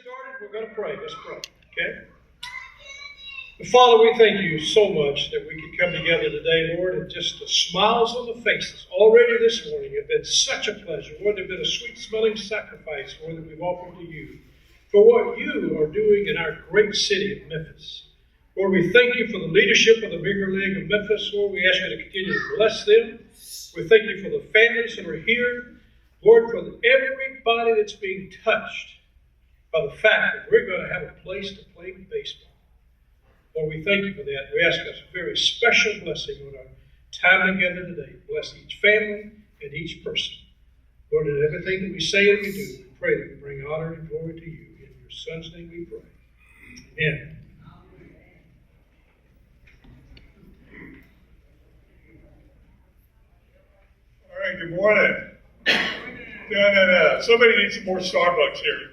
started, we're going to pray. Let's pray, okay? Father, we thank you so much that we could come together today, Lord, and just the smiles on the faces already this morning have been such a pleasure. Lord, they've been a sweet-smelling sacrifice, Lord, that we've offered to you for what you are doing in our great city of Memphis. Lord, we thank you for the leadership of the Bigger League of Memphis. Lord, we ask you to continue to bless them. We thank you for the families that are here. Lord, for everybody that's being touched by the fact that we're going to have a place to play baseball. Lord, we thank you for that. We ask us a very special blessing on our time together today. Bless each family and each person. Lord, in everything that we say and we do, we pray that we bring honor and glory to you. In your Son's name we pray. Amen. All right, good morning. No. Somebody needs some more Starbucks here.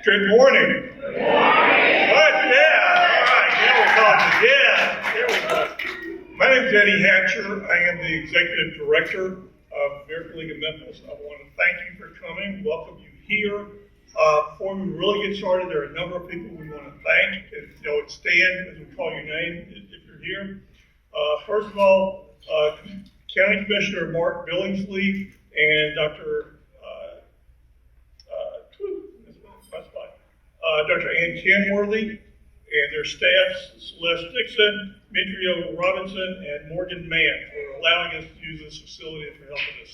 Good morning. Good morning. Yeah. All right. Now we're talking. Yeah. There we go. My name is Eddie Hatcher. I am the Executive Director of Miracle League of Memphis. I want to thank you for coming. Welcome you here. Before we really get started, there are a number of people we want to thank. If you'll stand as we call your name if you're here. First of all, County Commissioner Mark Billingsley and Dr. Ann Kenworthy and their staffs, Celeste Dixon, Mitrio Robinson, and Morgan Mann, for allowing us to use this facility and for helping us.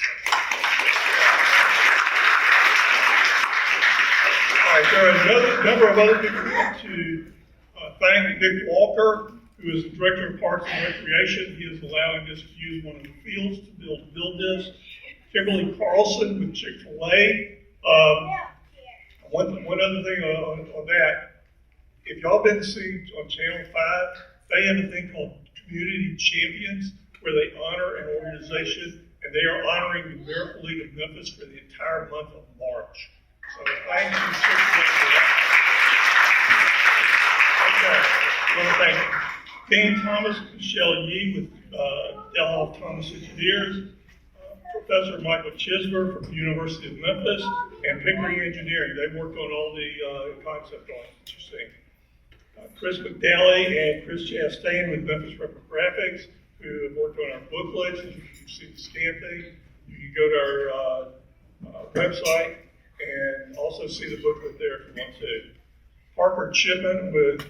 All right, there are a number of other people we want to thank. Dick Walker, who is the Director of Parks and Recreation. He is allowing us to use one of the fields to build this. Kimberly Carlson with Chick-fil-A. One other thing on that, if y'all been seeing on Channel 5, they have a thing called Community Champions, where they honor an organization, and they are honoring the Miracle League of Memphis for the entire month of March. So thank you, Chick-fil-A, for that. Okay, I want to thank Dean Thomas and Michelle Yee with Del Thomas Engineers, Professor Michael Chismer from the University of Memphis, and Pickering Engineering. They worked on all the concept drawings that you're seeing. Chris McDally and Chris Chastain with Memphis Reprographics, who have worked on our booklets. If you've seen the scan thing, you can go to our website and also see the booklet there if you want to. Parker Chipman with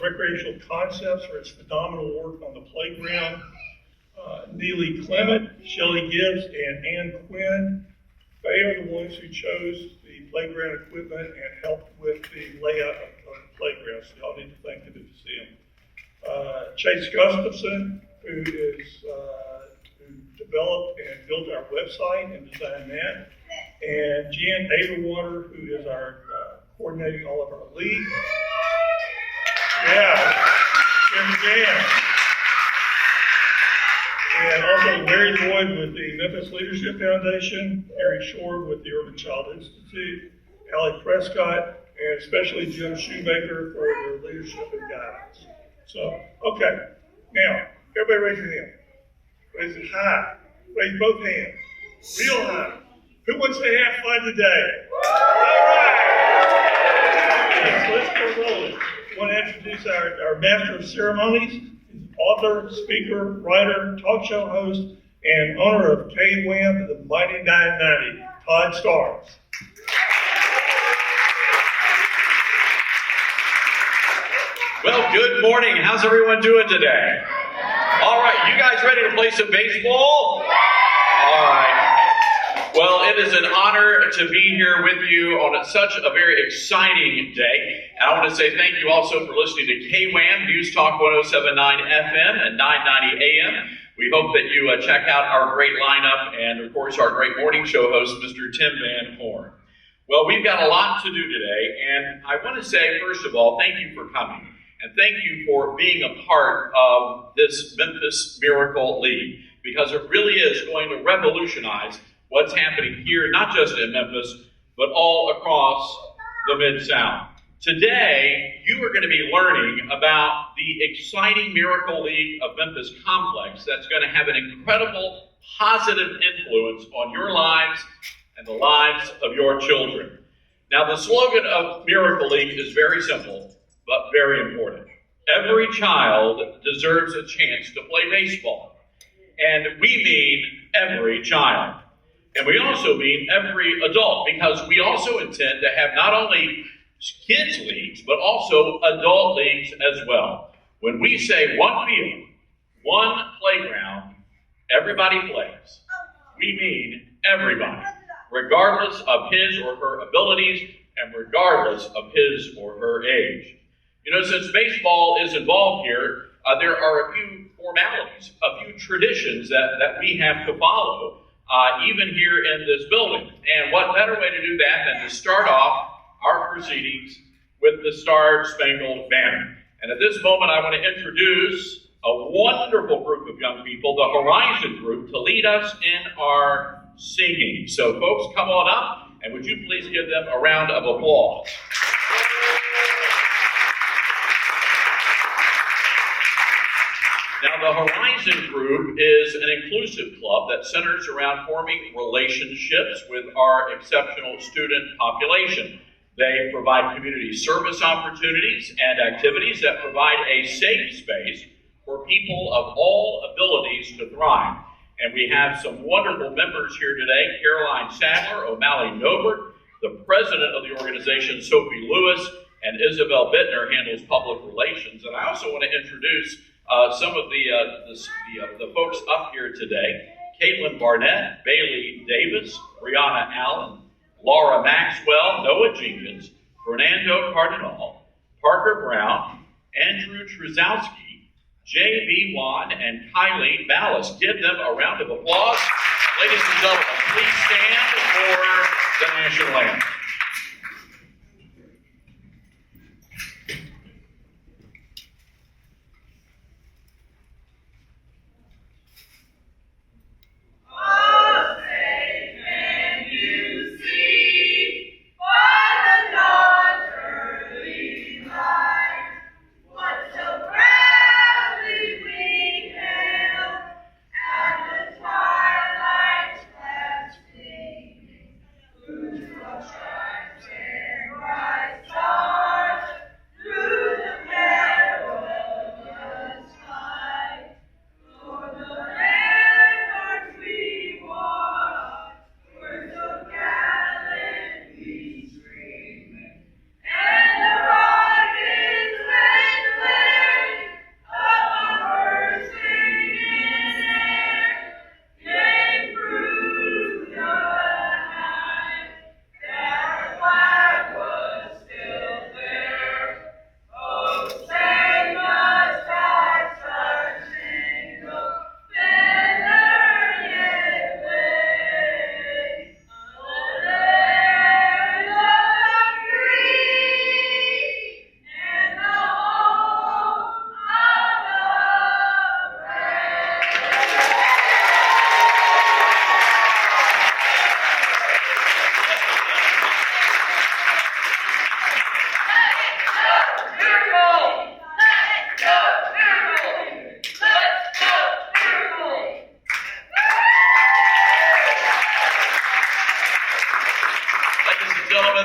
Recreational Concepts for its phenomenal work on the playground. Neely Clement, Shelley Gibbs, and Ann Quinn. They are the ones who chose the playground equipment and helped with the layout of the playground. So y'all need to thank them to see them. Chase Gustafson, who developed and built our website and designed that. And Jan Averwater, who is our coordinating all of our leagues. Yeah, Jan. And also Larry Lloyd with the Memphis Leadership Foundation, Harry Shore with the Urban Child Institute, Allie Prescott, and especially Jim Shoemaker for their leadership and guidance. So, okay, now, everybody raise your hand. Raise it high. Raise both hands. Real high. Who wants to have fun today? All right. So let's go rolling. I want to introduce our Master of Ceremonies. Author, speaker, writer, talk show host, and owner of KWAM, the Mighty 990, Todd Starnes. Well, good morning. How's everyone doing today? All right, you guys ready to play some baseball? All right. Well, it is an honor to be here with you on such a very exciting day. And I want to say thank you also for listening to KWAM, News Talk 107.9 FM and 990 AM. We hope that you check out our great lineup and, of course, our great morning show host, Mr. Tim Van Horn. Well, we've got a lot to do today, and I want to say, first of all, thank you for coming. And thank you for being a part of this Memphis Miracle League, because it really is going to revolutionize what's happening here, not just in Memphis, but all across the Mid-South. Today, you are going to be learning about the exciting Miracle League of Memphis complex that's going to have an incredible positive influence on your lives and the lives of your children. Now, the slogan of Miracle League is very simple, but very important. Every child deserves a chance to play baseball. And we mean every child. And we also mean every adult, because we also intend to have not only kids' leagues, but also adult leagues as well. When we say one field, one playground, everybody plays, we mean everybody, regardless of his or her abilities and regardless of his or her age. You know, since baseball is involved here, there are a few formalities, a few traditions that we have to follow, even here in this building. And what better way to do that than to start off our proceedings with the Star-Spangled Banner. And at this moment, I want to introduce a wonderful group of young people, the Horizon Group, to lead us in our singing. So folks, come on up, and would you please give them a round of applause. Now, the Horizon Group is an inclusive club that centers around forming relationships with our exceptional student population. They provide community service opportunities and activities that provide a safe space for people of all abilities to thrive. And we have some wonderful members here today: Caroline Sadler, O'Malley Nobert, the president of the organization, Sophie Lewis, and Isabel Bittner handles public relations. And I also want to introduce some of the folks up here today: Caitlin Barnett, Bailey Davis, Brianna Allen, Laura Maxwell, Noah Jenkins, Fernando Cardinal, Parker Brown, Andrew Trzowski, J.B. Wan, and Kylie Ballas. Give them a round of applause. Ladies and gentlemen, please stand for the national anthem.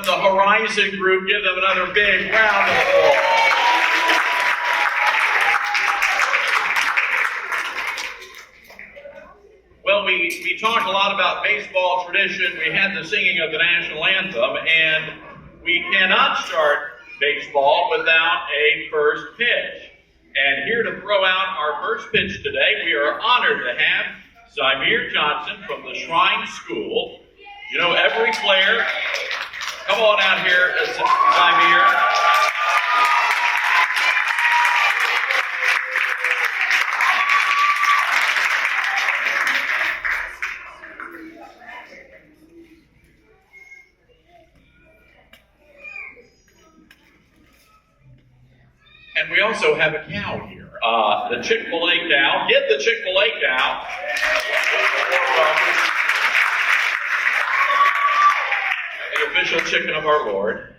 The Horizon Group, give them another big round of applause. Well, we talked a lot about baseball tradition. We had the singing of the national anthem, and we cannot start baseball without a first pitch. And here to throw out our first pitch today, we are honored to have Zymir Johnson from the Shrine School. You know, every player... Come on out here, Zymir. And we also have a cow here, the Chick-fil-A cow. Get the Chick-fil-A cow. The official chicken of our Lord.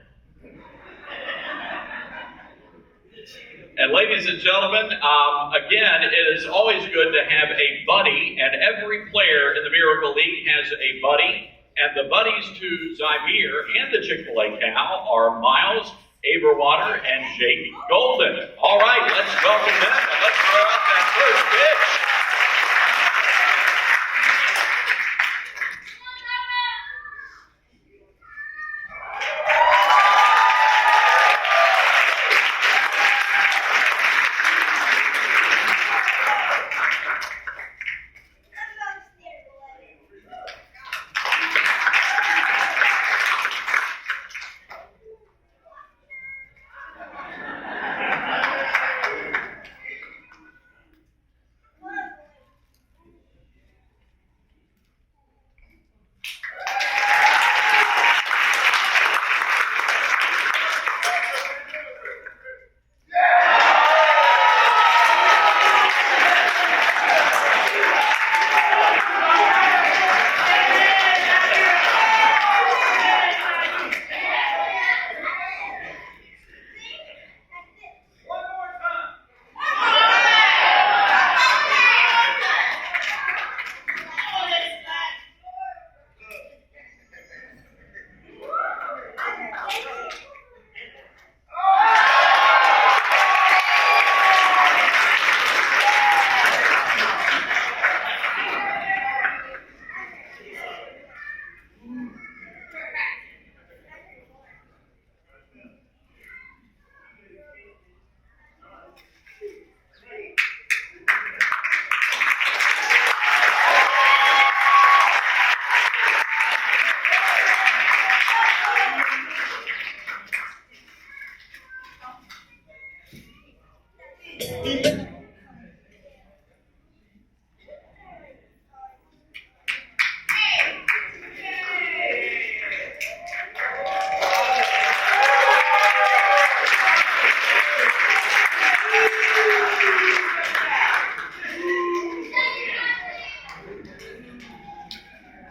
And ladies and gentlemen, again, it is always good to have a buddy, and every player in the Miracle League has a buddy And the buddies to Zymir and the Chick-fil-A cow are Miles Aberwater and Jake Golden. All right, let's welcome them and let's throw out that first pitch.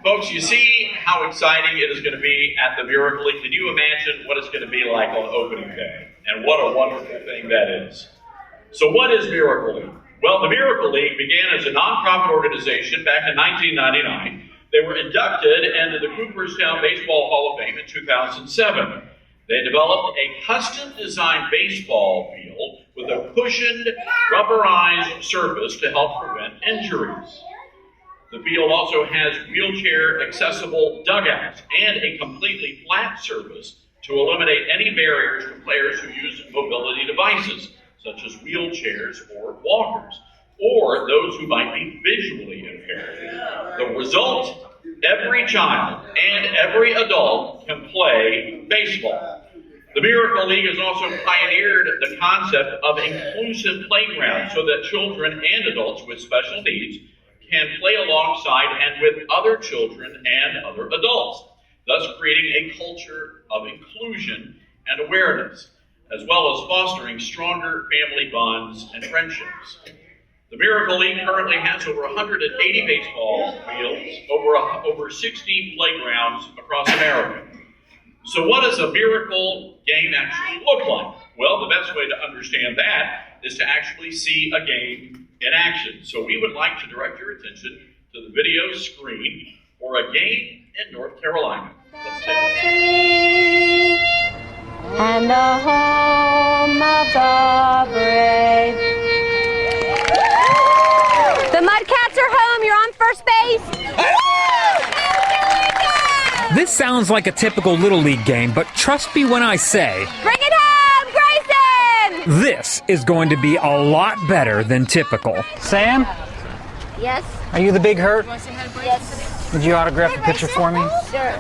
Folks, you see how exciting it is going to be at the Miracle League. Can you imagine what it's going to be like on opening day? And what a wonderful thing that is. So what is Miracle League? Well, the Miracle League began as a nonprofit organization back in 1999. They were inducted into the Cooperstown Baseball Hall of Fame in 2007. They developed a custom-designed baseball field with a cushioned, rubberized surface to help prevent injuries. The field also has wheelchair-accessible dugouts and a completely flat surface to eliminate any barriers for players who use mobility devices, such as wheelchairs or walkers, or those who might be visually impaired. The result, every child and every adult can play baseball. The Miracle League has also pioneered the concept of inclusive playgrounds so that children and adults with special needs can play alongside and with other children and other adults, thus creating a culture of inclusion and awareness, as well as fostering stronger family bonds and friendships. The Miracle League currently has over 180 baseball fields, over 60 playgrounds across America. So what does a miracle game actually look like? Well, the best way to understand that is to actually see a game in action. So we would like to direct your attention to the video screen for a game in North Carolina. Let's take a look. And the home of the brave. The Mudcats are home. You're on first base. This sounds like a typical Little League game, but trust me when I say, Bring it home, Grayson! this is going to be a lot better than typical. Sam, Yes. are you the big hurt? Yes. Would you autograph the picture for me? Sure.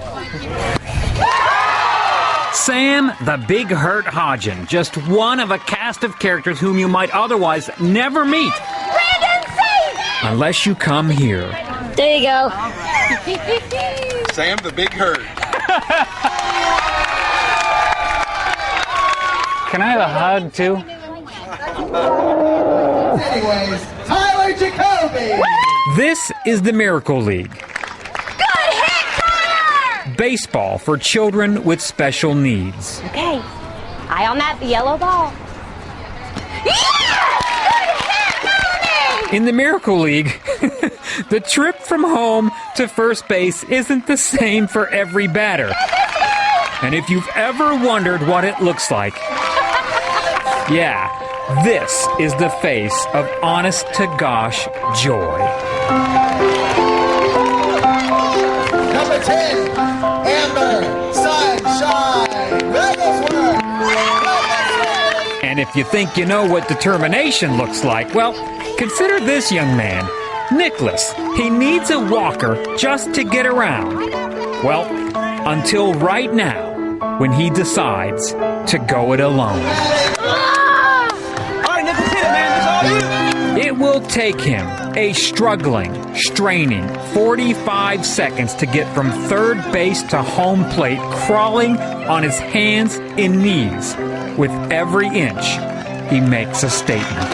Sam the Big Hurt Hodgen, just one of a cast of characters whom you might otherwise never meet Brandon, see! unless you come here. There you go. Sam the Big Hurt. Can I have a hug too? Anyways, Tyler Jacoby! This is the Miracle League, Good hit, Tyler! baseball for children with special needs. Okay. Eye on that yellow ball. Yes! Good hit, Melanie! In the Miracle League, The trip from home to first base isn't the same for every batter. And if you've ever wondered what it looks like, yeah, this is the face of honest-to-gosh joy. Number 10, Amber Sunshine Wigglesworth. And if you think you know what determination looks like, well, consider this young man, Nicholas. He needs a walker just to get around. Well, until right now, when he decides to go it alone. All right, Nicholas, hit it, man. It's all you. It will take him a struggling, straining 45 seconds to get from third base to home plate, crawling on his hands and knees. With every inch, he makes a statement.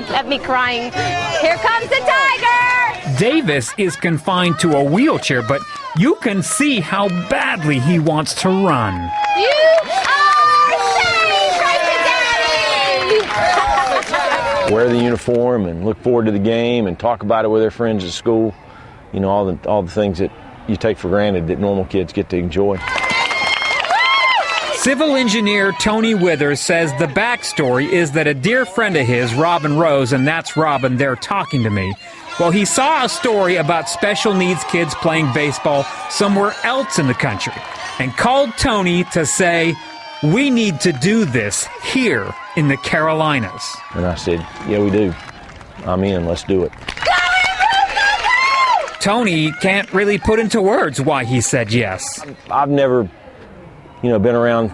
Let me crying. Here comes the tiger! Davis is confined to a wheelchair, but you can see how badly he wants to run. You are safe, right, Daddy! Wear the uniform and look forward to the game and talk about it with their friends at school. You know, all the things that you take for granted that normal kids get to enjoy. Civil engineer Tony Withers says the backstory is that a dear friend of his, Robin Rose, and that's Robin there talking to me, well, he saw a story about special needs kids playing baseball somewhere else in the country and called Tony to say, we need to do this here in the Carolinas. And I said, yeah, we do. I'm in. Let's do it. Tony can't really put into words why he said yes. I've never, been around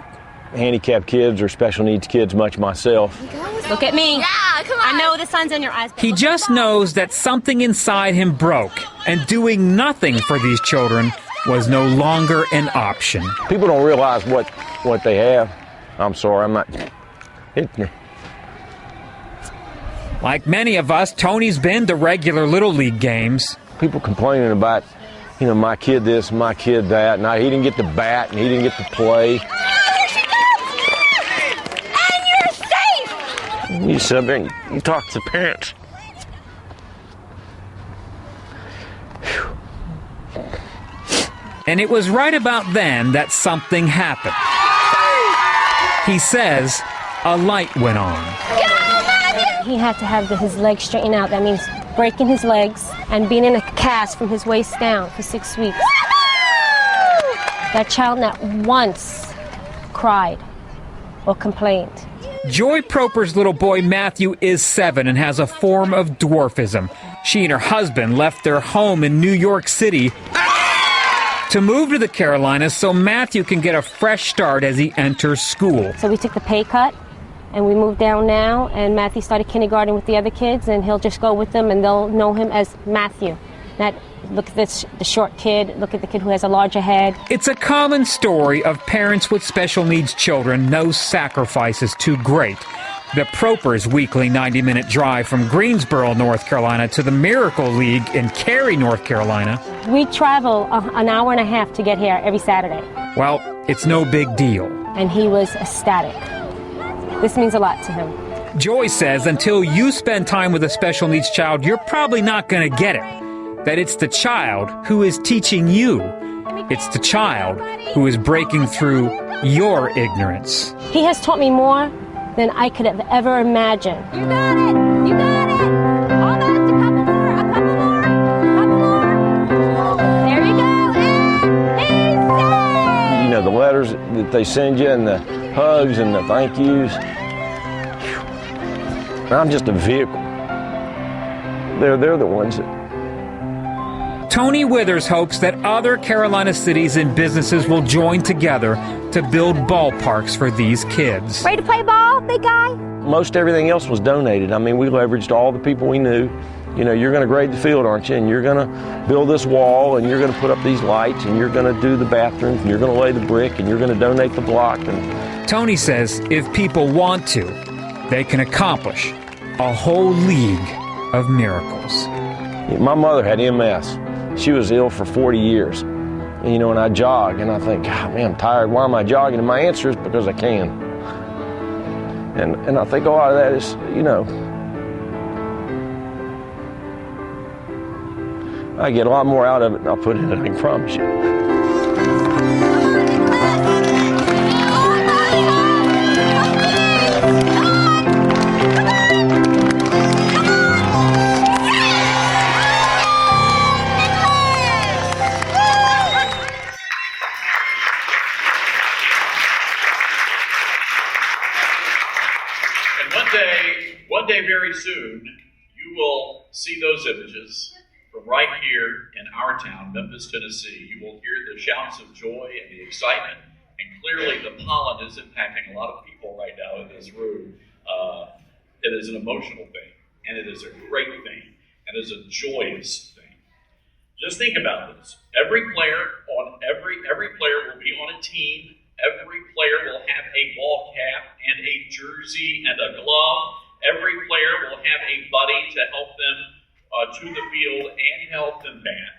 handicapped kids or special needs kids much myself. Look at me. Yeah, come on. I know the sun's in your eyes. He just knows that something inside him broke, and doing nothing for these children was no longer an option. People don't realize what they have. I'm sorry, I'm not hitting you. Like many of us, Tony's been to regular Little League games. People complaining about, my kid this, my kid that. Now, he didn't get to bat and he didn't get to play. And you're safe! You sit up there and you talk to the parents. And it was right about then that something happened. He says a light went on. He had to have his legs straightened out. That means breaking his legs and being in a cast from his waist down for 6 weeks. That child not once cried or complained. Joy Proper's little boy Matthew is 7 and has a form of dwarfism. She and her husband left their home in New York City to move to the Carolinas so Matthew can get a fresh start as he enters school. So we took the pay cut and we moved down now, and Matthew started kindergarten with the other kids, and he'll just go with them and they'll know him as Matthew. Not look at this, the short kid, look at the kid who has a larger head. It's a common story of parents with special needs children. No sacrifice is too great. The Propers' weekly 90-minute drive from Greensboro, North Carolina to the Miracle League in Cary, North Carolina. We travel an hour and a half to get here every Saturday. Well, it's no big deal. And he was ecstatic. This means a lot to him. Joy says until you spend time with a special needs child, you're probably not going to get it. That it's the child who is teaching you. It's the child who is breaking through your ignorance. He has taught me more than I could have ever imagined. You got it! You got it! Almost a couple more! A couple more! A couple more! There you go! And he's safe! The letters that they send you and the hugs and the thank yous. I'm just a vehicle. They're the ones that... Tony Withers hopes that other Carolina cities and businesses will join together to build ballparks for these kids. Ready to play ball, big guy? Most everything else was donated. I mean, we leveraged all the people we knew. You're going to grade the field, aren't you? And you're going to build this wall, and you're going to put up these lights, and you're going to do the bathrooms, and you're going to lay the brick, and you're going to donate the block. And Tony says if people want to, they can accomplish a whole league of miracles. My mother had MS. She was ill for 40 years. And I jog, and I think, God, man, I'm tired. Why am I jogging? And my answer is because I can. And I think a lot of that is, I get a lot more out of it than I'll put in it, I can promise you. One day very soon, you will see those images from right here in our town, Memphis, Tennessee. You will hear the shouts of joy and the excitement, and clearly the pollen is impacting a lot of people right now in this room. It is an emotional thing, and it is a great thing, and it is a joyous thing. Just think about this. Every player will be on a team. Every player will have a ball cap and a jersey and a glove. Every player will have a buddy to help them to the field and help them bat.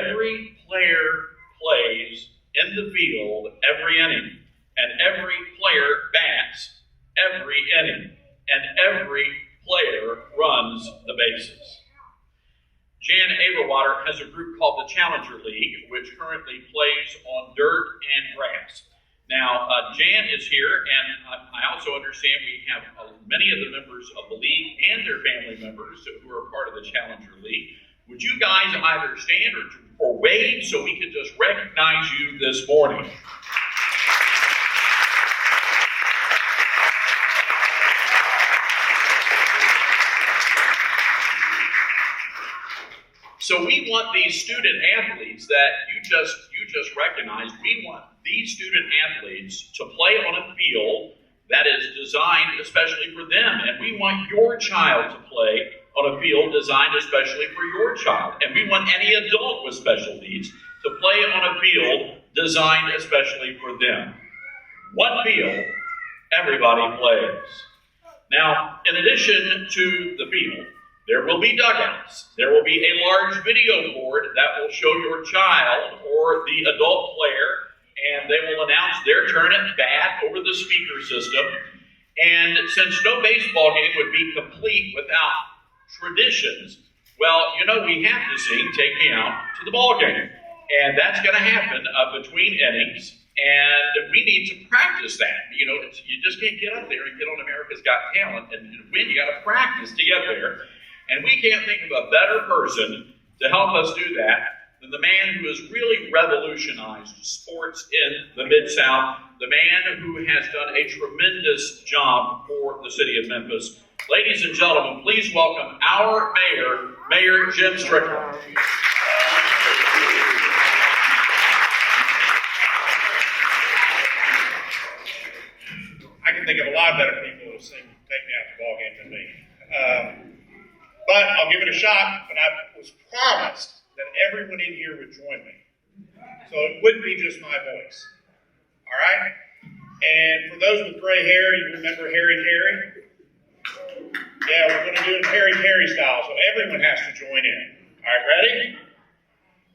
Every player plays in the field every inning, and every player bats every inning, and every player runs the bases. Jan Averwater has a group called the Challenger League, which currently plays on dirt and grass. Now, Jan is here, and I also understand we have many of the members of the league and their family members who are part of the Challenger League. Would you guys either stand or wave so we can just recognize you this morning? So we want these student athletes that you just recognized, we want these student athletes to play on a field that is designed especially for them. And we want your child to play on a field designed especially for your child. And we want any adult with special needs to play on a field designed especially for them. One field, everybody plays. Now, in addition to the field, there will be dugouts. There will be a large video board that will show your child or the adult player, and they will announce their turn at bat over the speaker system. And since no baseball game would be complete without traditions, well, we have to sing "Take Me Out to the Ball Game." And that's going to happen between innings, and we need to practice that. You just can't get up there and get on America's Got Talent and win. You got to practice to get there. And we can't think of a better person to help us do that than the man who has really revolutionized sports in the Mid-South, the man who has done a tremendous job for the city of Memphis. Ladies and gentlemen, please welcome our mayor, Mayor Jim Strickland. I can think of a lot better people who sing "Take Me Out to the Ball Game" than me. But I'll give it a shot, and I was promised that everyone in here would join me. So it wouldn't be just my voice. All right? And for those with gray hair, you remember Harry Carey? Yeah, we're going to do it Harry Carey style, so everyone has to join in. All right, ready?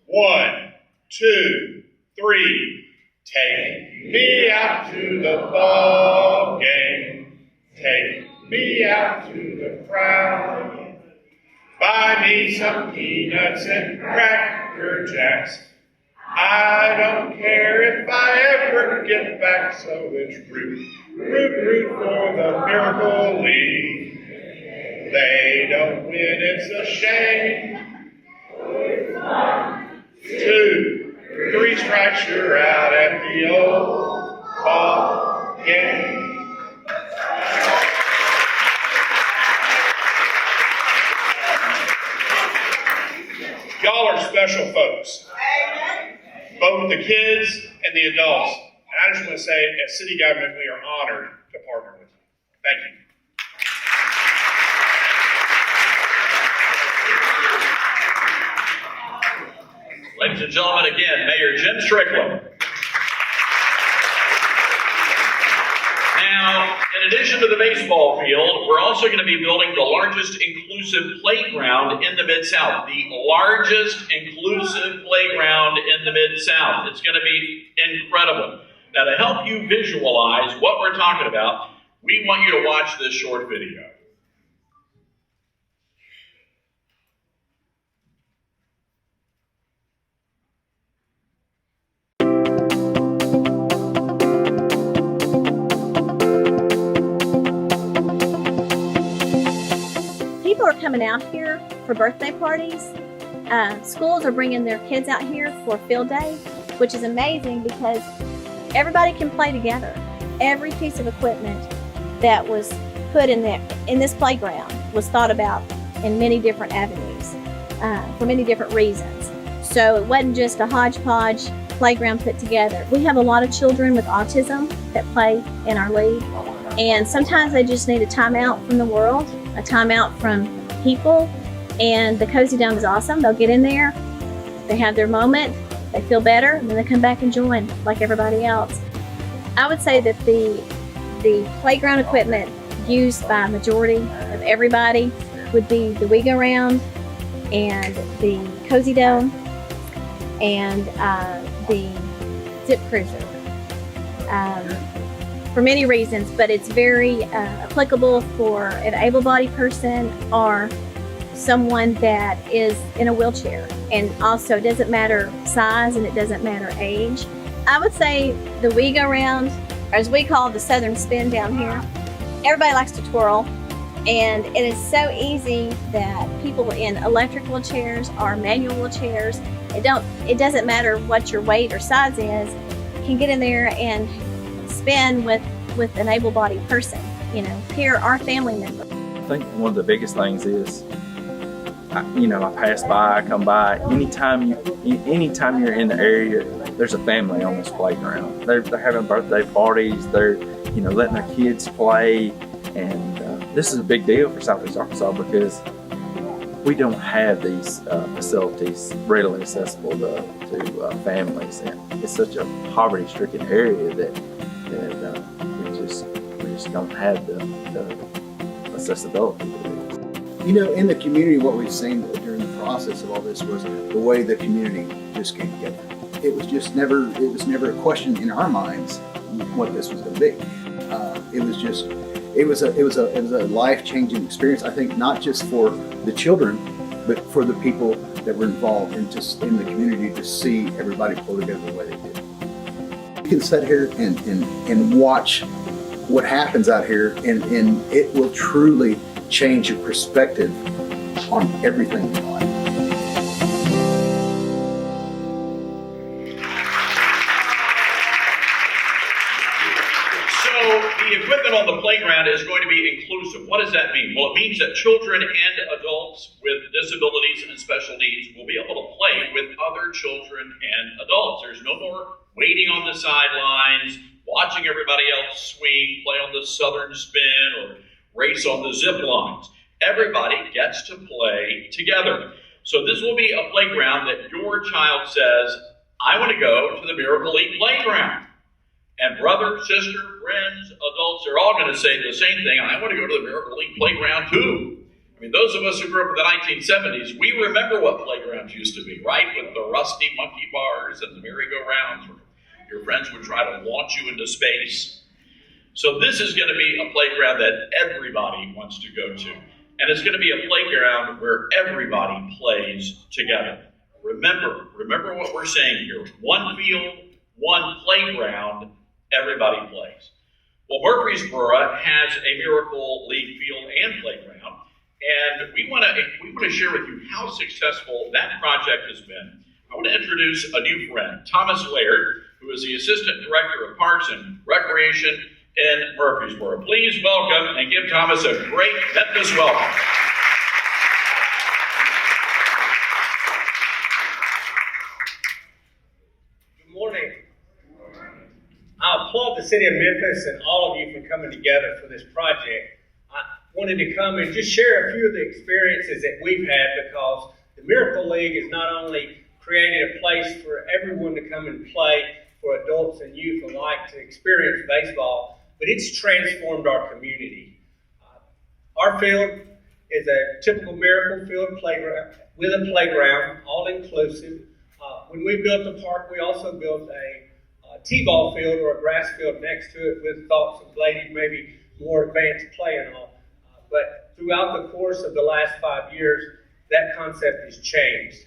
1, 2, 3. Take me out to the ball game. Take me out to the crowd. Buy me some peanuts and Cracker Jacks. I don't care if I ever get back, so it's root for the Miracle League. They don't win, it's a shame. 2, 3 strikes, you're out at the old ball game. Y'all are special folks, both the kids and the adults. And I just want to say, as city government, we are honored to partner with you. Thank you. Ladies and gentlemen, again, Mayor Jim Strickland. Now, in addition to the baseball field, we're also going to be building the largest inclusive playground in the Mid-South. The largest inclusive playground in the Mid-South. It's going to be incredible. Now, to help you visualize what we're talking about, we want you to watch this short video. People are coming out here for birthday parties. Schools are bringing their kids out here for field day, which is amazing because everybody can play together. Every piece of equipment that was put in this playground was thought about in many different avenues for many different reasons. So it wasn't just a hodgepodge playground put together. We have a lot of children with autism that play in our league, and sometimes they just need a timeout from the world, a timeout from people, and the Cozy Dome is awesome. They'll get in there, they have their moment, they feel better, and then they come back and join like everybody else. I would say that the playground equipment used by a majority of everybody would be the we-go-round and the Cozy Dome and the Zip Cruiser. For many reasons, but it's very applicable for an able-bodied person or someone that is in a wheelchair. And also, it doesn't matter size and it doesn't matter age. I would say the we-go-round, or as we call it, the Southern Spin down here, everybody likes to twirl. And it is so easy that people in electric wheelchairs or manual wheelchairs, it doesn't matter what your weight or size is, can get in there and spin with an able-bodied person, peer or family member. I think one of the biggest things is, I pass by, I come by, anytime you're in the area, there's a family on this playground. They're having birthday parties, they're letting their kids play, and this is a big deal for Southeast Arkansas because we don't have these facilities readily accessible to families, and it's such a poverty-stricken area that we just don't have the accessibility to it. In the community, what we've seen during the process of all this was the way the community just came together. It was never a question in our minds what this was going to be. It was a life-changing experience. I think not just for the children, but for the people that were involved and just in the community to see everybody pull together the way they did. You can sit here and watch what happens out here, and it will truly change your perspective on everything in life. So the equipment on the playground is going to be inclusive. What does that mean? Well, it means that children and adults with disabilities and special needs will be able to play with other children and adults. There's no more waiting on the sidelines, watching everybody else swing, play on the Southern Spin, or race on the zip lines. Everybody gets to play together. So this will be a playground that your child says, I want to go to the Miracle League playground. And brother, sister, friends, adults, they're all going to say the same thing. I want to go to the Miracle League playground too. I mean, those of us who grew up in the 1970s, we remember what playgrounds used to be, right? With the rusty monkey bars and the merry-go-rounds where your friends would try to launch you into space. So this is going to be a playground that everybody wants to go to. And it's going to be a playground where everybody plays together. Remember what we're saying here. One field, one playground, everybody plays. Well, Murfreesboro has a Miracle League field and playground. And we want to share with you how successful that project has been. I want to introduce a new friend, Thomas Laird, who is the Assistant Director of Parks and Recreation in Murfreesboro. Please welcome and give Thomas a great Memphis welcome. Good morning. I applaud the city of Memphis and all of you for coming together for this project. I wanted to come and just share a few of the experiences that we've had, because the Miracle League has not only created a place for everyone to come and play, for adults and youth alike to experience baseball, but it's transformed our community. Our field is a typical Miracle Field playground with a playground, all inclusive. When we built the park, we also built a t-ball field or a grass field next to it with thoughts of maybe more advanced play and all. But throughout the course of the last 5 years, that concept has changed.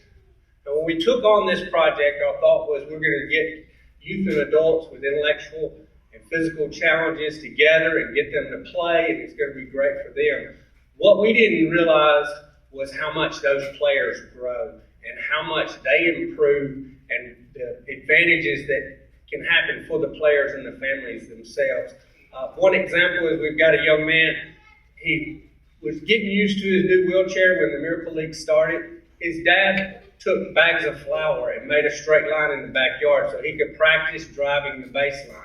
And when we took on this project, our thought was we're going to get youth and adults with intellectual and physical challenges together and get them to play, and it's going to be great for them. What we didn't realize was how much those players grow and how much they improve and the advantages that can happen for the players and the families themselves. One example is we've got a young man, he was getting used to his new wheelchair when the Miracle League started. His dad took bags of flour and made a straight line in the backyard so he could practice driving the baseline.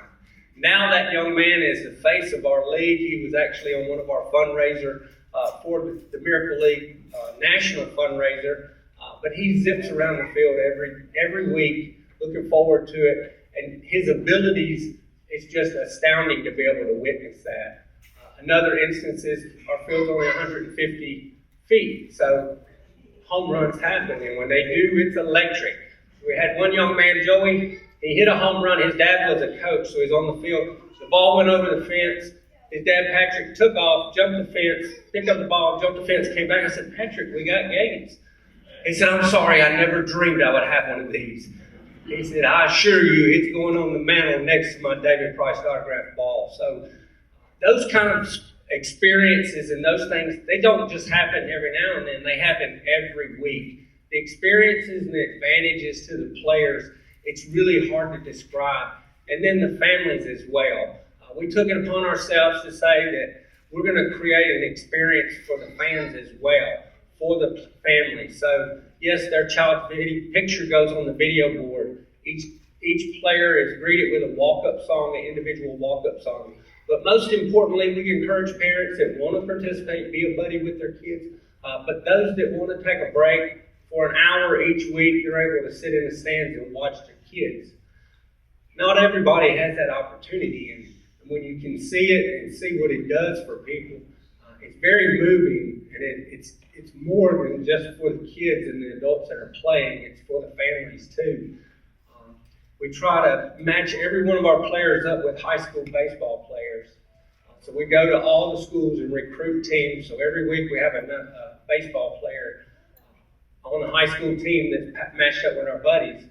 Now that young man is the face of our league. He was actually on one of our fundraiser for the Miracle League national fundraiser, but he zips around the field every week, looking forward to it, and his abilities, it's just astounding to be able to witness that. Another instance is our field's only 150 feet, so home runs happen, and when they do, it's electric. We had one young man, Joey, he hit a home run. His dad was a coach, so he's on the field. The ball went over the fence. His dad, Patrick, took off, jumped the fence, picked up the ball, jumped the fence, came back. I said, Patrick, we got games. He said, I'm sorry, I never dreamed I would have one of these. He said, I assure you, it's going on the mantle next to my David Price autographed ball. So those kind of experiences and those things, they don't just happen every now and then. They happen every week. The experiences and the advantages to the players, it's really hard to describe. And then the families as well. We took it upon ourselves to say that we're going to create an experience for the fans as well, for the family. So, yes, their child picture goes on the video board. Each player is greeted with a walk-up song, an individual walk-up song. But most importantly, we encourage parents that want to participate, be a buddy with their kids. But those that want to take a break for an hour each week, they're able to sit in the stands and watch their kids. Not everybody has that opportunity, and when you can see it and see what it does for people, it's very moving, and it's more than just for the kids and the adults that are playing, it's for the families too. We try to match every one of our players up with high school baseball players. So we go to all the schools and recruit teams, so every week we have a baseball player on the high school team that's matched up with our buddies.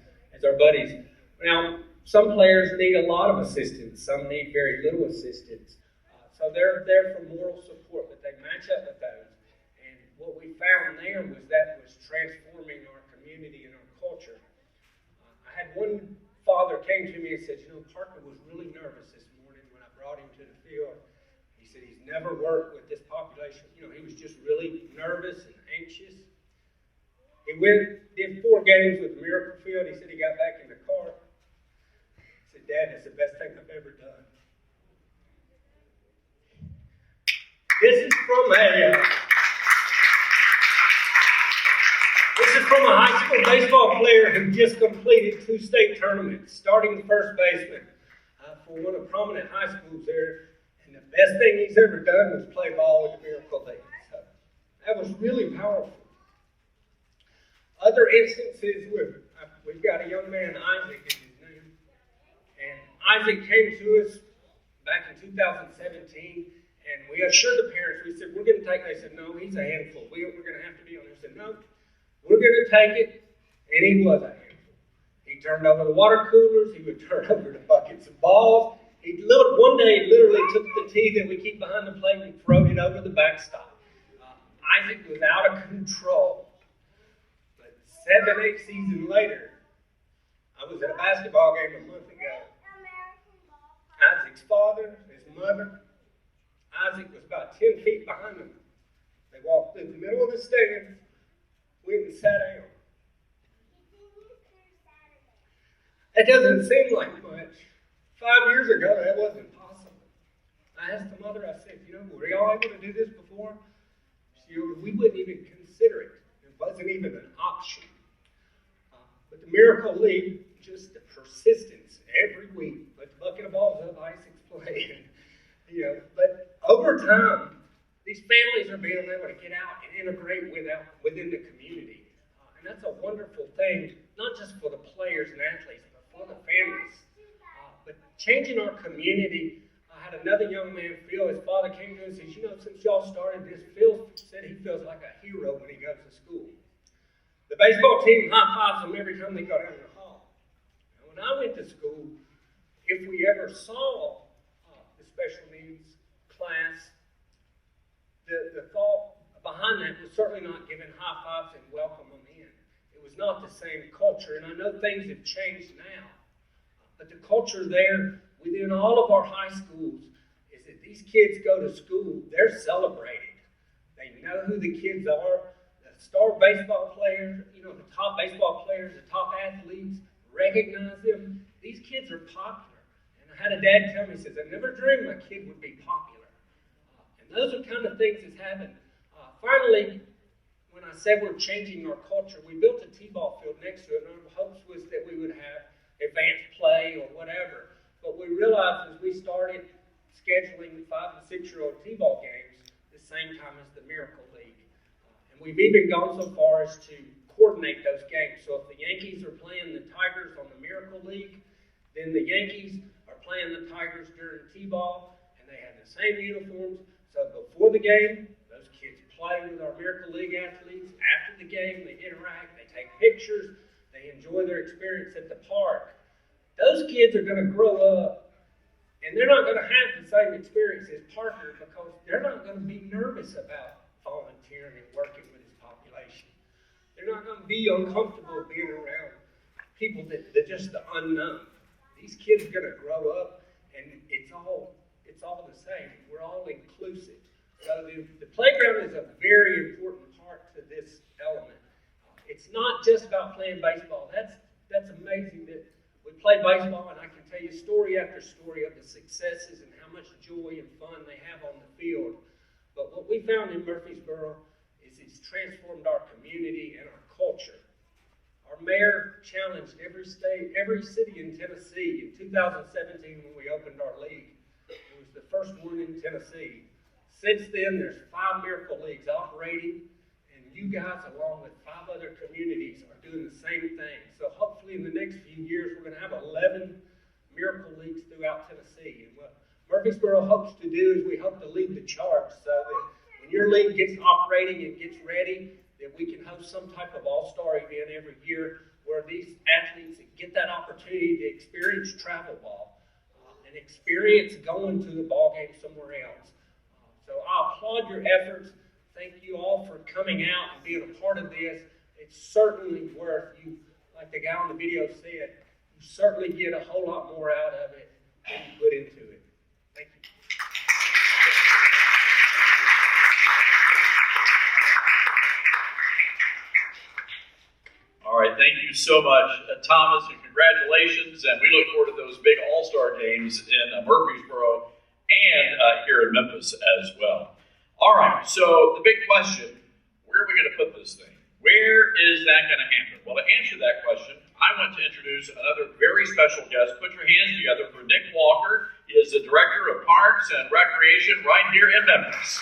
Now, some players need a lot of assistance. Some need very little assistance. So they're there for moral support, but they match up with those. And what we found there was that was transforming our community and our culture. I had one father came to me and said, Parker was really nervous this morning when I brought him to the field. He said he's never worked with this population. He was just really nervous and anxious. He did 4 games with Miracle Field. He said he got back in the car. He said, Dad, that's the best thing I've ever done. This is from a high school baseball player who just completed 2 state tournaments, starting the first baseman for one of the prominent high schools there. And the best thing he's ever done was play ball with the Miracle League. So that was really powerful. Other instances, we've got a young man, Isaac is his name. And Isaac came to us back in 2017, and we assured the parents, we said, we're going to take it. They said, no, he's a handful. We're going to have to be on there. I said, no, we're going to take it. And he was a handful. He turned over the water coolers. He would turn over the buckets of balls. One day, he literally took the tee that we keep behind the plate and threw it over the backstop. Isaac was out of control. But 7-8 seasons later, I was at a basketball game a month ago. Isaac's father, his mother, Isaac was about 10 feet behind them. They walked through the middle of the stand, went and sat down. That doesn't seem like much. 5 years ago, that wasn't possible. I asked the mother, I said, were y'all able to do this before? She said, we wouldn't even consider it. It wasn't even an option. But the Miracle League, just the persistence every week, put the bucket of balls up, Isaac's playing. over time, these families are being able to get out and integrate within the community. And that's a wonderful thing, not just for the players and athletes, but for the families. But changing our community, I had another young man, Phil, his father came to him and says, you know, since y'all started this, Phil said he feels like a hero when he goes to school. The baseball team high-fives them every time they go down the hall. And when I went to school, if we ever saw the special needs class, the thought behind that was certainly not giving high fives and welcome them in. It was not the same culture, and I know things have changed now, but the culture there within all of our high schools is that these kids go to school, they're celebrated. They know who the kids are, the star baseball players, you know, the top baseball players, the top athletes, recognize them. These kids are popular. And I had a dad tell me, he says, I never dreamed my kid would be popular. Those are kind of things that's happened. Finally, when I said we're changing our culture, we built a T-ball field next to it, and our hopes was that we would have advanced play or whatever. But we realized as we started scheduling 5 and 6-year-old T-ball games the same time as the Miracle League. And we've even gone so far as to coordinate those games. So if the Yankees are playing the Tigers on the Miracle League, then the Yankees are playing the Tigers during T-ball, and they have the same uniforms. So before the game, those kids play with our Miracle League athletes. After the game, they interact, they take pictures, they enjoy their experience at the park. Those kids are going to grow up, and they're not going to have the same experience as Parker because they're not going to be nervous about volunteering and working with his population. They're not going to be uncomfortable being around people that just the unknown. These kids are going to grow up, and it's all the same. We're all inclusive. So the playground is a very important part to this element. It's not just about playing baseball. That's amazing that we play baseball, and I can tell you story after story of the successes and how much joy and fun they have on the field. But what we found in Murfreesboro is it's transformed our community and our culture. Our mayor challenged every city in Tennessee in 2017 when we opened our league. It was the first one in Tennessee. Since then, there's 5 Miracle Leagues operating, and you guys, along with 5 other communities, are doing the same thing. So hopefully in the next few years, we're going to have 11 Miracle Leagues throughout Tennessee. And what Murfreesboro hopes to do is we hope to lead the charge so that when your league gets operating and gets ready, that we can host some type of all-star event every year where these athletes get that opportunity to experience travel ball and experience going to the ball game somewhere else. So I applaud your efforts. Thank you all for coming out and being a part of this. It's certainly worth you, like the guy on the video said, you certainly get a whole lot more out of it than you put into it. Thank you. All right, thank you so much, Thomas, and congratulations. And we look forward to those big all-star games in Murfreesboro and here in Memphis as well. All right, so the big question, where are we going to put this thing? Where is that going to happen? Well, to answer that question, I want to introduce another very special guest. Put your hands together for Nick Walker. He is the Director of Parks and Recreation right here in Memphis.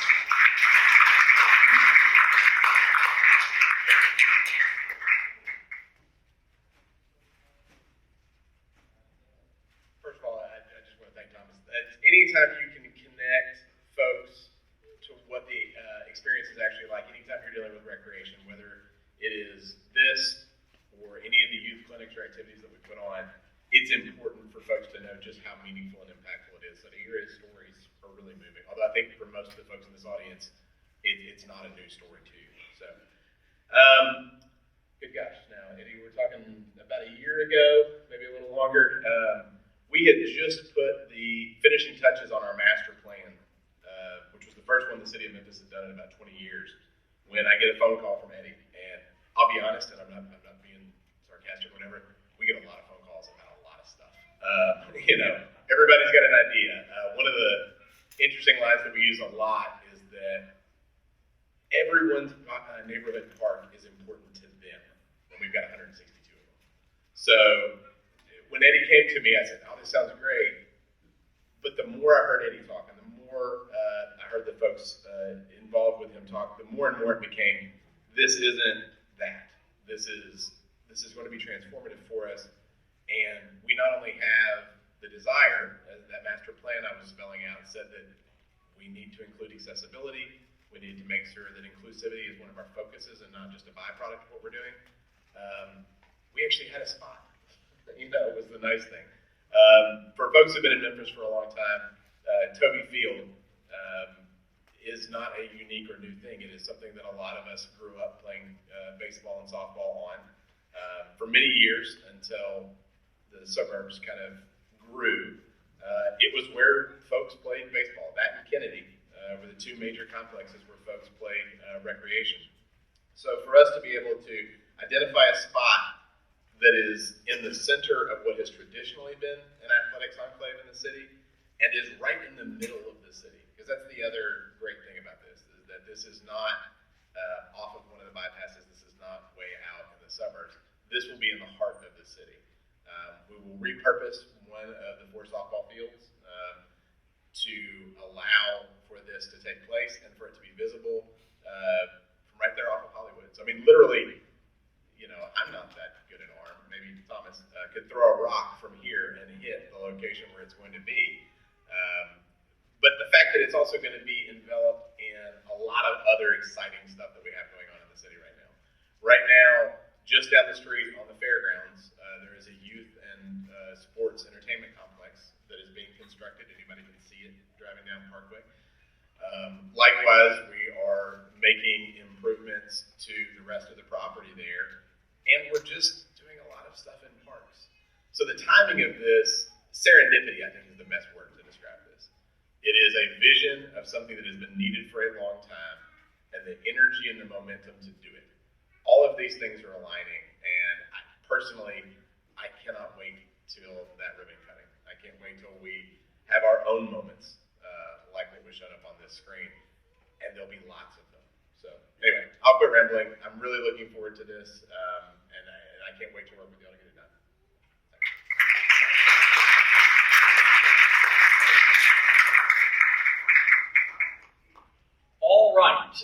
First of all, I just want to thank Thomas. Anytime you can connect folks to what the experience is actually like, anytime you're dealing with recreation, whether it is this or any of the youth clinics or activities that we put on, it's important for folks to know just how meaningful and impactful it is. So to hear his stories are really moving. Although I think for most of the folks in this audience, it's not a new story to you. So, good gosh, now, Eddie, we're talking about a year ago, maybe a little longer. We had just put the finishing touches on our master plan, which was the first one the city of Memphis has done in about 20 years, when I get a phone call from Eddie. And I'll be honest, and I'm not being sarcastic or whatever, we get a lot of phone calls about a lot of stuff. Everybody's got an idea. One of the interesting lines that we use a lot is that everyone's neighborhood park is important to them, and we've got 162 of them. So when Eddie came to me, I said, oh, this sounds great. But the more I heard Eddie talk, and the more I heard more and more it became, this isn't that. This is going to be transformative for us. And we not only have the desire, as that master plan I was spelling out said, that we need to include accessibility. We need to make sure that inclusivity is one of our focuses and not just a byproduct of what we're doing. We actually had a spot. It was the nice thing. For folks who've been in Memphis for a long time, Toby Field is not a unique or new thing. It is something that a lot of us grew up playing baseball and softball on for many years until the suburbs kind of grew. It was where folks played baseball. That and Kennedy were the two major complexes where folks played recreation. So for us to be able to identify a spot that is in the center of what has traditionally been an athletics enclave in the city and is right in the middle of the city, because that's the other great thing about this, is that this is not off of one of the bypasses. This is not way out in the suburbs. This will be in the heart of the city. We will repurpose one of the 4 softball fields to allow for this to take place and for it to be visible from right there off of Hollywood. So I mean, literally, I'm not that good an arm. Maybe Thomas could throw a rock from here and hit the location where it's going to be. But the fact that it's also going to be enveloped in a lot of other exciting stuff that we have going on in the city right now. Right now, just down the street on the fairgrounds, there is a youth and sports entertainment complex that is being constructed. Anybody can see it driving down Parkway. Likewise, we are making improvements to the rest of the property there, and we're just doing a lot of stuff in parks. So the timing of this, serendipity, I think, is the best word to describe this. It is a vision of something that has been needed for a long time, and the energy and the momentum to do it. All of these things are aligning, and personally, I cannot wait till that ribbon cutting. I can't wait till we have our own moments like what was shown up on this screen, and there'll be lots of them. So anyway, I'll quit rambling. I'm really looking forward to this, and I can't wait to work with y'all to get it done. All right.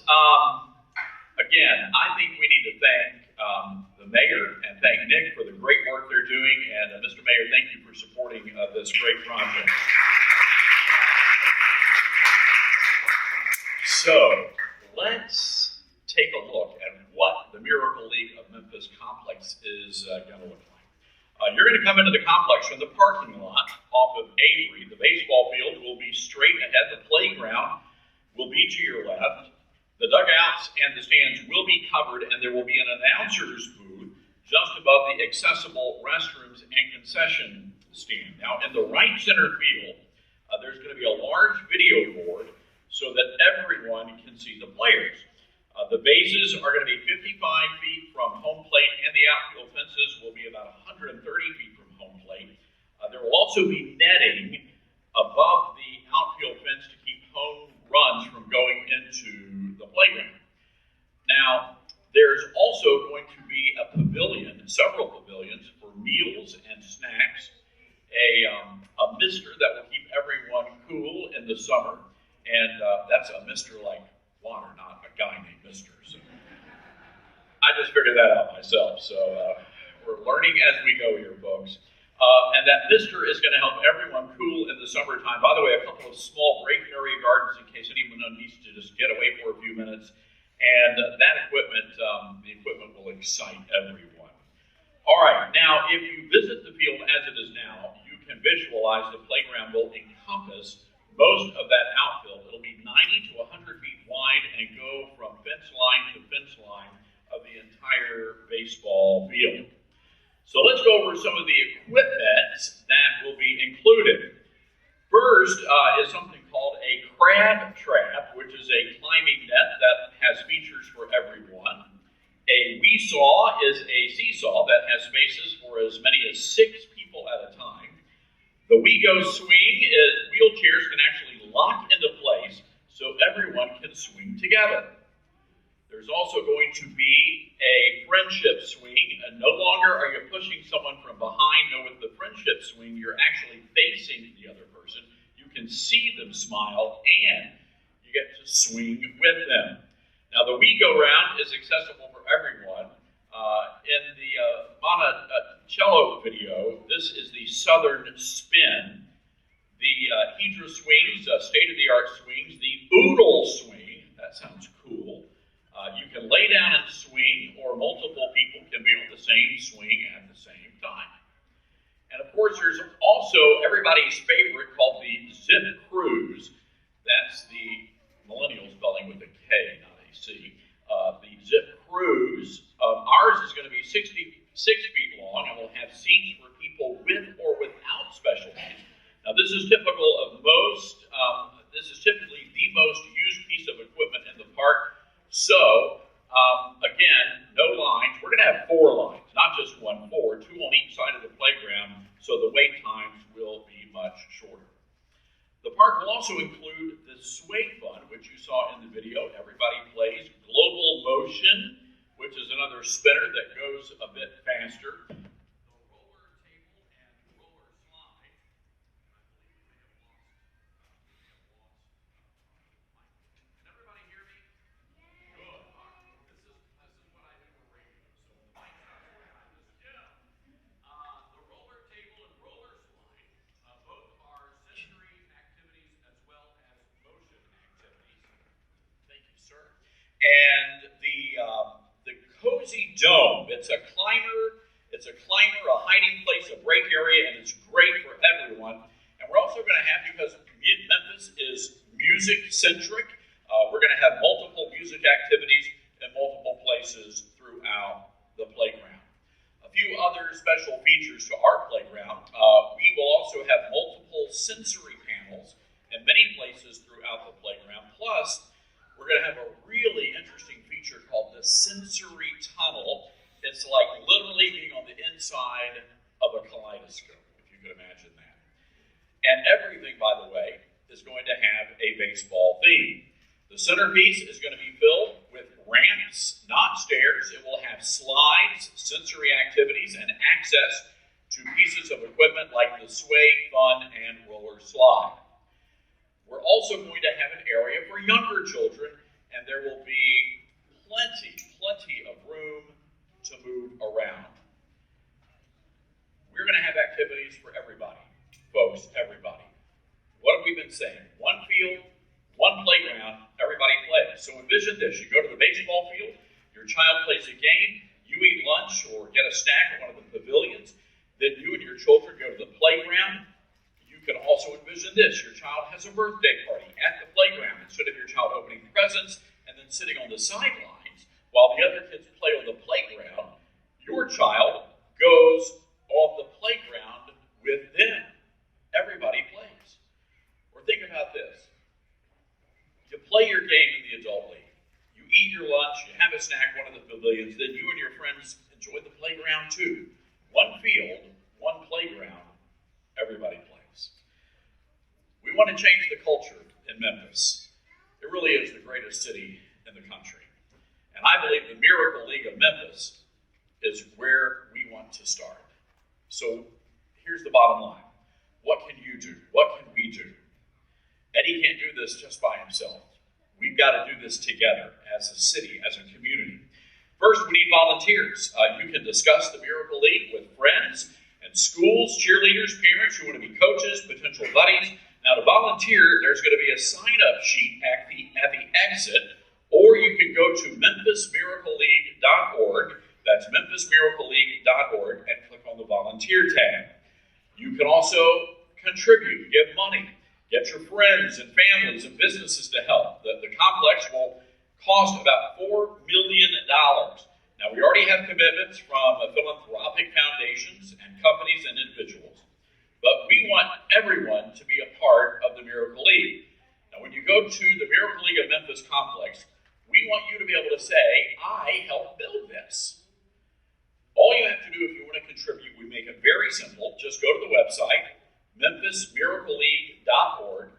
Again, I think we need to thank the mayor and thank Nick for the great work they're doing. And Mr. Mayor, thank you for supporting this great project. So let's take a look at what the Miracle League of Memphis complex is going to look like. You're going to come into the complex from the parking lot off of Avery. The baseball field will be straight ahead. The playground will be to your left. The dugouts and the stands will be covered, and there will be an announcer's booth just above the accessible restrooms and concession stand. Now, in the right center field, there's going to be a large video board so that everyone can see the players. The bases are going to be 55 feet from home plate, and the outfield fences will be about 130 feet from home plate. There will also be netting above the outfield fence to keep home runs from going into the playground. Now, there's also going to be a pavilion, several pavilions for meals and snacks, a mister that will keep everyone cool in the summer, and that's a mister like water, not a guy named Mister. So I just figured that out myself, so we're learning as we go here, folks. And that mister is going to help everyone cool in the summertime. By the way, a couple of small break area gardens in case anyone needs to just get away for a few minutes. And that equipment, the equipment will excite everyone. All right, now if you visit the field as it is now, you can visualize the playground will encompass most of that outfield. It'll be 90 to 100 feet wide and go from fence line to fence line of the entire baseball field. So let's go over some of the equipment that will be included. First is something called a crab trap, which is a climbing net that has features for everyone. A wee-saw is a seesaw that has spaces for as many as 6 people at a time. The We-Go swing is wheelchairs can actually lock into place so everyone can swing together. There's also going to be a friendship swing, and no longer are you pushing someone from behind. No, with the friendship swing, you're actually facing the other person. You can see them smile, and you get to swing with them. Now, the We Go Round is accessible for everyone. In the Monticello video, this is the Southern Spin. The Hedra swings, state-of-the-art swings. The Oodle swing, that sounds cool. You can lay down and swing, or multiple people can be on the same swing at the same time. And of course, there's also everybody's favorite called the Zip Cruise. That's the millennial spelling with a K, not a C. The Zip Cruise. Ours is going to be 66 feet long, and will have seats for people with or without special needs. Now, this is typical of most. This is typically the most used piece of equipment in the park. So, again, no lines. We're going to have 4 lines, not just 1, 4, 2 on each side of the playground, so the wait times will be much shorter. The park will also include the Sway Fun, which you saw in the video. Everybody plays Global Motion, which is another spinner that goes a bit faster. The roller table and roller slide. Can everybody hear me? Good. All right. This is what I do for radio. So the mic starts behind this down. The roller table and roller slide, both are sensory activities as well as motion activities. Thank you, sir. And the Cozy Dome. It's a climber, a hiding place, a break area, and it's great for everyone. And we're also going to have, because Memphis is music-centric, we're going to have multiple music activities in multiple places throughout the playground. A few other special features to our playground. We will also have multiple sensory panels in many places throughout the playground. Plus, we're going to have a really interesting feature called the sensory tunnel. It's like literally being on the inside of a kaleidoscope, if you could imagine that. And everything, by the way, is going to have a baseball theme. The centerpiece is going to be filled with ramps, not stairs. It will have slides, sensory activities, and access to pieces of equipment like the Sway, Fun, and Roller Slide. We're also going to have an area for younger children, and there will be plenty of room to move around. We're going to have activities for everybody, folks, everybody. What have we been saying? One field, one playground, everybody plays. So envision this. You go to the baseball field, your child plays a game, you eat lunch or get a snack at one of the pavilions, then you and your children go to the playground. You can also envision this. Your child has a birthday party at the playground. Instead of your child opening presents and then sitting on the sidelines while the other kids play on the playground, your child goes on the playground with them. Everybody plays. Or think about this. You play your game in the adult league. You eat your lunch, you have a snack at one of the pavilions, then you and your friends enjoy the playground too. One field, one playground, everybody plays. We want to change the culture in Memphis. It really is the greatest city in the country. And I believe the Miracle League of Memphis is where we want to start. So here's the bottom line. What can you do? What can we do? Eddie can't do this just by himself. We've got to do this together as a city, as a community. First, we need volunteers. You can discuss the Miracle League with friends and schools, cheerleaders, parents who want to be coaches, potential buddies. Now, to volunteer, there's going to be a sign-up sheet at the exit, or you can go to memphismiracleleague.org. That's memphismiracleleague.org, and click on the volunteer tab. You can also contribute, give money, get your friends and families and businesses to help. The complex will cost about $4 million. Now, we already have commitments from philanthropic foundations and companies and individuals, but we want everyone to be a part of the Miracle League. Now, when you go to the Miracle League of Memphis complex, we want you to be able to say, I helped build this. All you have to do if you want to contribute, we make it very simple. Just go to the website, memphismiracleleague.org.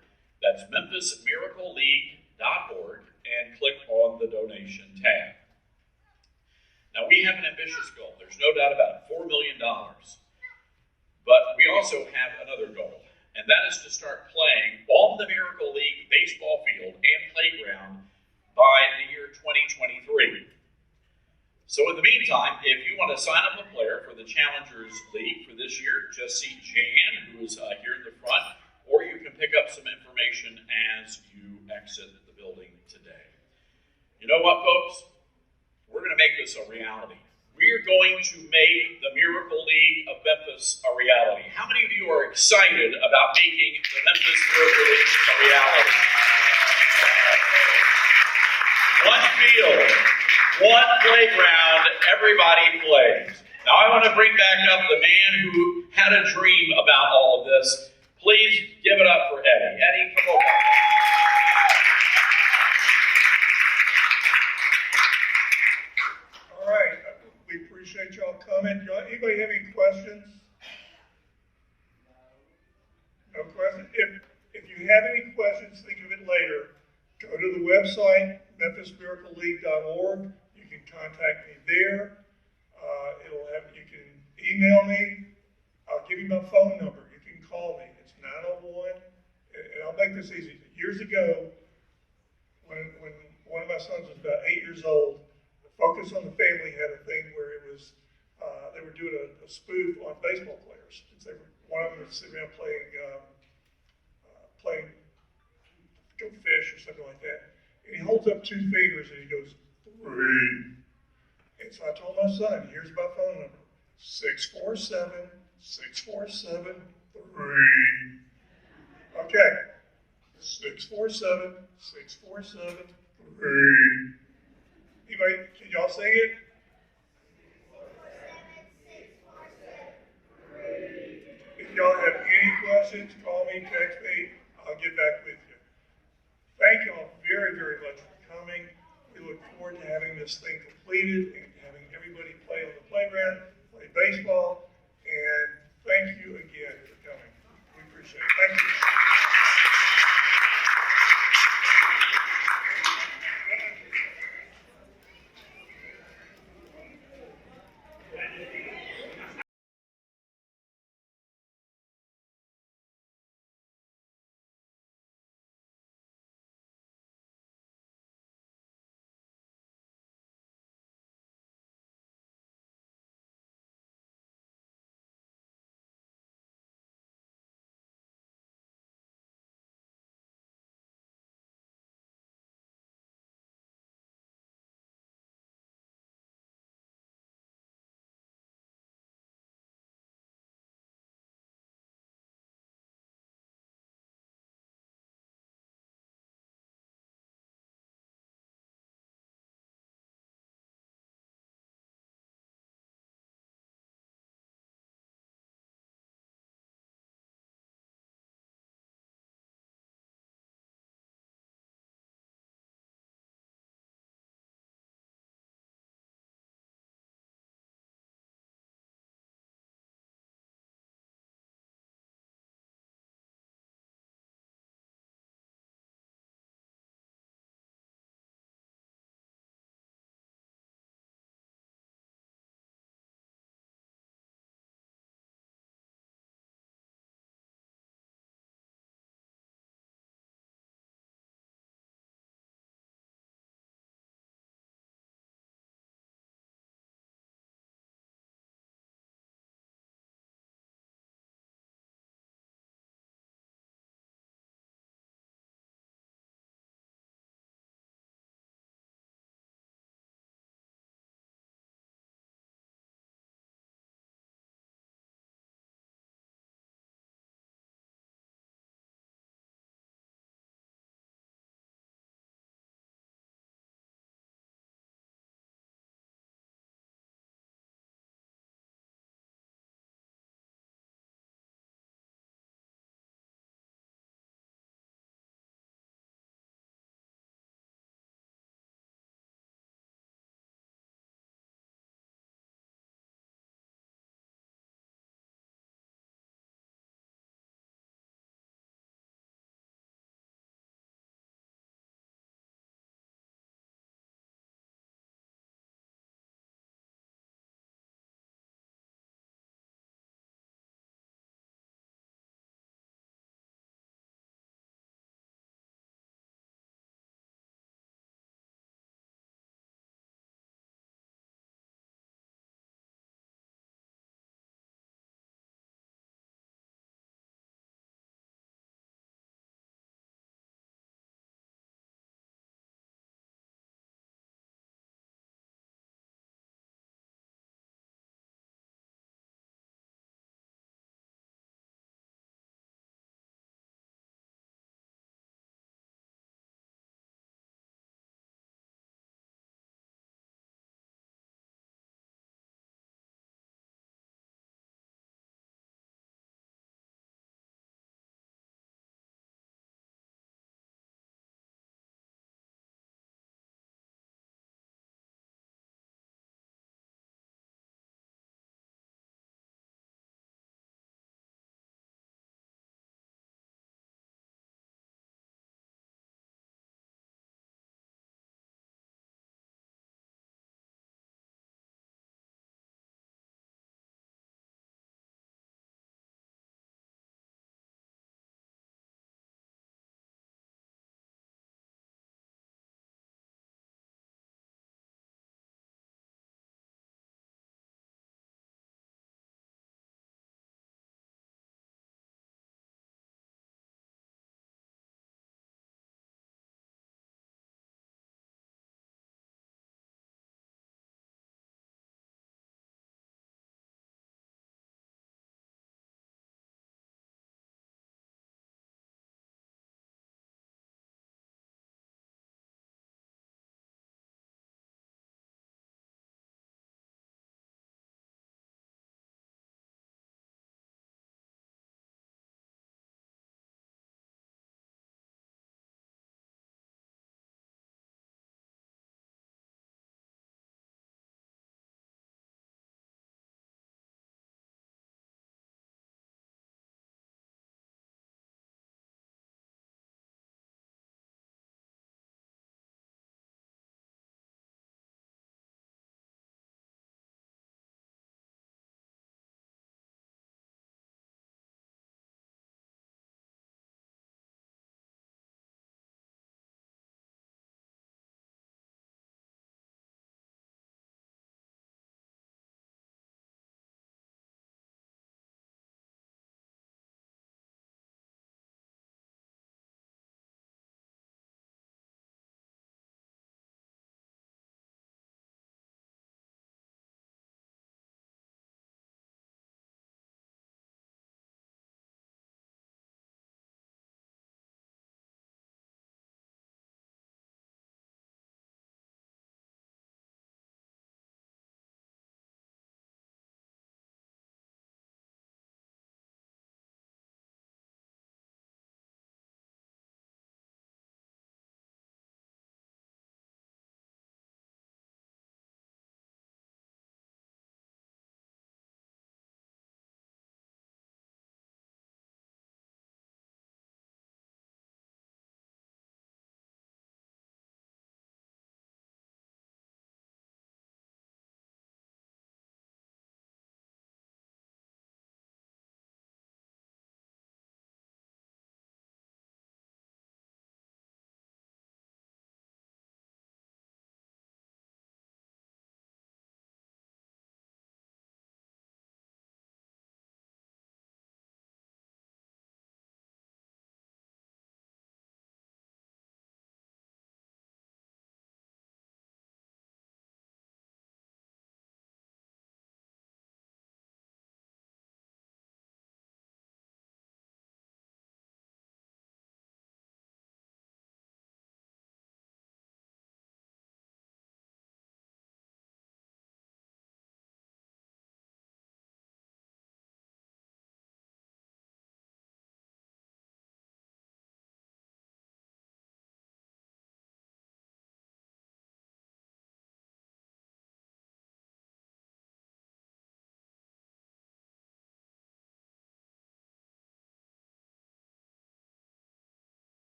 That's memphismiracleleague.org, and click on the donation tab. Now, we have an ambitious goal. There's no doubt about it, $4 million. But we also have another goal, and that is to start playing on the Miracle League baseball field and playground by the year 2020. meantime, if you want to sign up a player for the Challengers League for this year, just see Jan, who is here in the front, or you can pick up some information as you exit the building today. You know what, folks? We're going to make this a reality. We're going to make the Miracle League of Memphis a reality. How many of you are excited about making the Memphis Miracle League a reality? One field, one playground, everybody plays. Now I want to bring back up the man who had a dream about all of this. Please give it up for Eddie. Eddie, come on back. All right, we appreciate y'all coming. Anybody have any questions? No questions? If you have any questions, think of it later. Go to the website, memphismiracleleague.org. You can contact me there. You can email me. I'll give you my phone number. You can call me. It's 901. And I'll make this easy. Years ago, when one of my sons was about 8 years old, Focus on the Family had a thing where it was they were doing a spoof on baseball players. One of them was sitting around playing go fish or something like that. And he holds up 2 fingers and he goes, 3. And so I told my son, here's my phone number, 647-647-3. Okay, 647-647-3. Anybody, can y'all sing it? If y'all have any questions, call me, text me, I'll get back with you. Thank y'all very, very much for coming. We look forward to having this thing completed and having everybody play on the playground, play baseball.